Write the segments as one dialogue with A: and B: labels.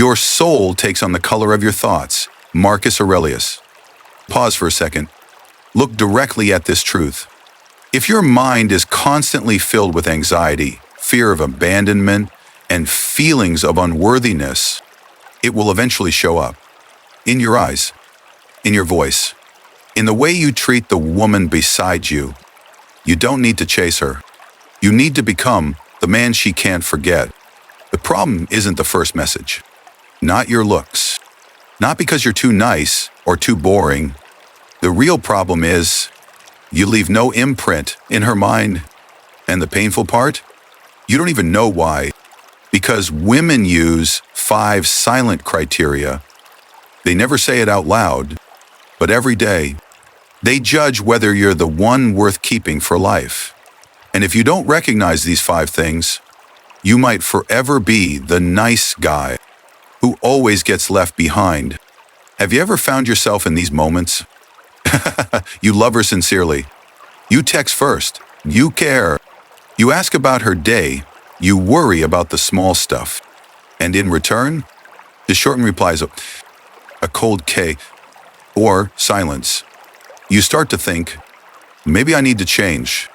A: Your soul takes on the color of your thoughts. Marcus Aurelius. Pause for a second. Look directly at this truth. If your mind is constantly filled with anxiety, fear of abandonment, and feelings of unworthiness, it will eventually show up. In your eyes, in your voice, in the way you treat the woman beside you. You don't need to chase her. You need to become the man she can't forget. The problem isn't the first message. Not your looks. Not because you're too nice or too boring. The real problem is you leave no imprint in her mind. And the painful part? You don't even know why. Because women use 5 silent criteria. They never say it out loud, but every day, they judge whether you're the one worth keeping for life. And if you don't recognize these 5 things, you might forever be the nice guy who always gets left behind. Have you ever found yourself in these moments? You love her sincerely. You text first. You care. You ask about her day. You worry about the small stuff. And in return, the shortened replies are a cold K or silence. You start to think, maybe I need to change.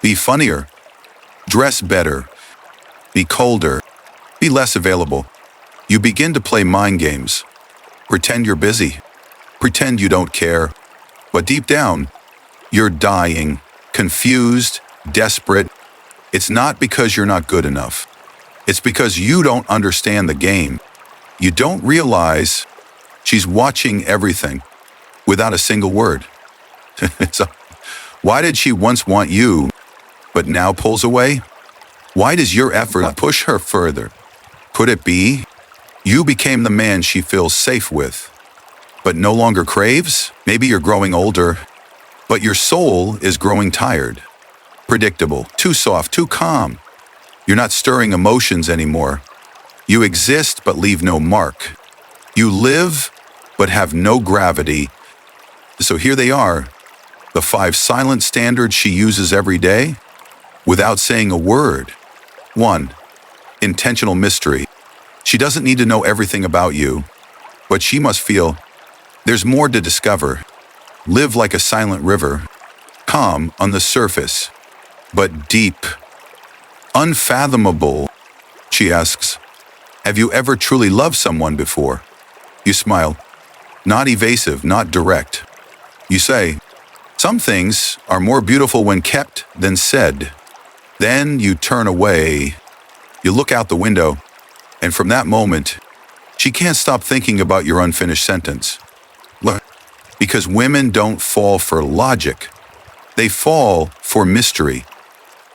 A: Be funnier. Dress better. Be colder. Be less available. You begin to play mind games. Pretend you're busy. Pretend you don't care. But deep down, you're dying, confused, desperate. It's not because you're not good enough. It's because you don't understand the game. You don't realize she's watching everything without a single word. So, why did she once want you, but now pulls away? Why does your effort push her further? Could it be you became the man she feels safe with, but no longer craves? Maybe you're growing older, but your soul is growing tired, predictable, too soft, too calm. You're not stirring emotions anymore. You exist but leave no mark. You live but have no gravity. So here they are, the 5 silent standards she uses every day without saying a word. 1. Intentional mystery. She doesn't need to know everything about you, but she must feel there's more to discover. Live like a silent river, calm on the surface, but deep, unfathomable. She asks, have you ever truly loved someone before? You smile, not evasive, not direct. You say, some things are more beautiful when kept than said. Then you turn away. You look out the window, and from that moment, she can't stop thinking about your unfinished sentence. Look, because women don't fall for logic. They fall for mystery.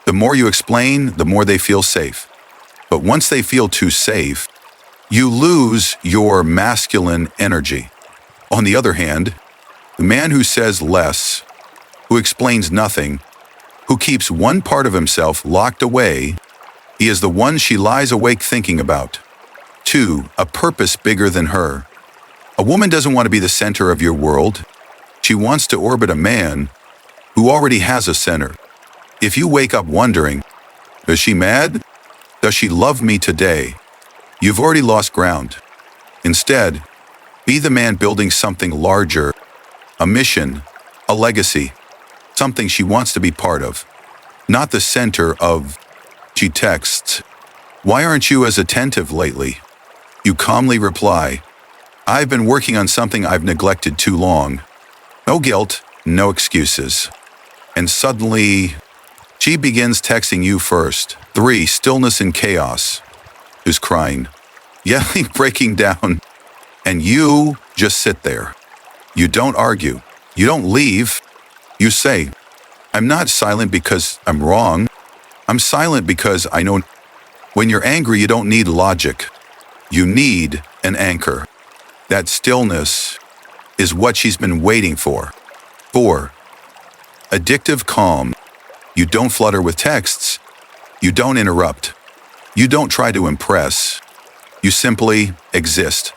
A: The more you explain, the more they feel safe. But once they feel too safe, you lose your masculine energy. On the other hand, the man who says less, who explains nothing, who keeps one part of himself locked away, he is the one she lies awake thinking about. 2. A purpose bigger than her. A woman doesn't want to be the center of your world. She wants to orbit a man who already has a center. If you wake up wondering, is she mad? Does she love me today? You've already lost ground. Instead, be the man building something larger, a mission, a legacy, something she wants to be part of, not the center of. She texts, why aren't you as attentive lately? You calmly reply, I've been working on something I've neglected too long. No guilt, no excuses. And suddenly, she begins texting you first. 3. Stillness and chaos. Who's crying, yelling, breaking down, and you just sit there. You don't argue. You don't leave. You say, I'm not silent because I'm wrong. I'm silent because I know. When you're angry, you don't need logic. You need an anchor. That stillness is what she's been waiting for. 4. Addictive calm. You don't flutter with texts. You don't interrupt. You don't try to impress. You simply exist.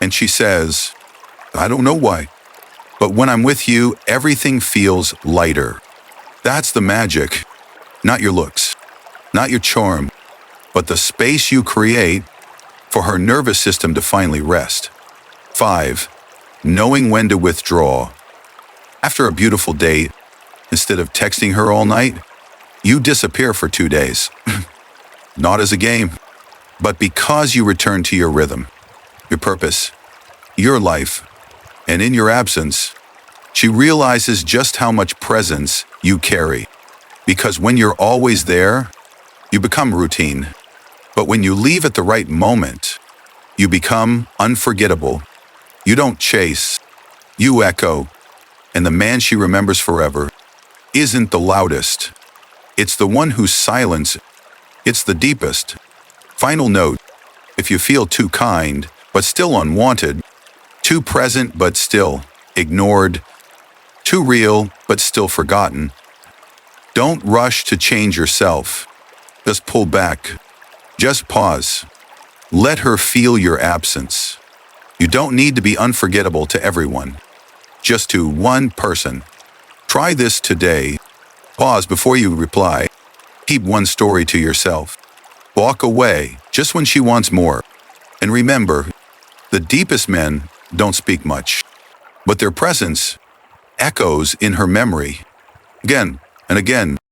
A: And she says, I don't know why, but when I'm with you, everything feels lighter. That's the magic. Not your looks, not your charm, but the space you create for her nervous system to finally rest. 5. Knowing when to withdraw. After a beautiful day, instead of texting her all night, you disappear for 2 days. Not as a game, but because you return to your rhythm, your purpose, your life, and in your absence, she realizes just how much presence you carry. Because when you're always there, you become routine. But when you leave at the right moment, you become unforgettable. You don't chase, you echo. And the man she remembers forever isn't the loudest. It's the one whose silence, it's the deepest. Final note, if you feel too kind, but still unwanted, too present, but still ignored, too real, but still forgotten, don't rush to change yourself. Just pull back. Just pause. Let her feel your absence. You don't need to be unforgettable to everyone. Just to one person. Try this today. Pause before you reply. Keep one story to yourself. Walk away just when she wants more. And remember, the deepest men don't speak much, but their presence echoes in her memory again and again.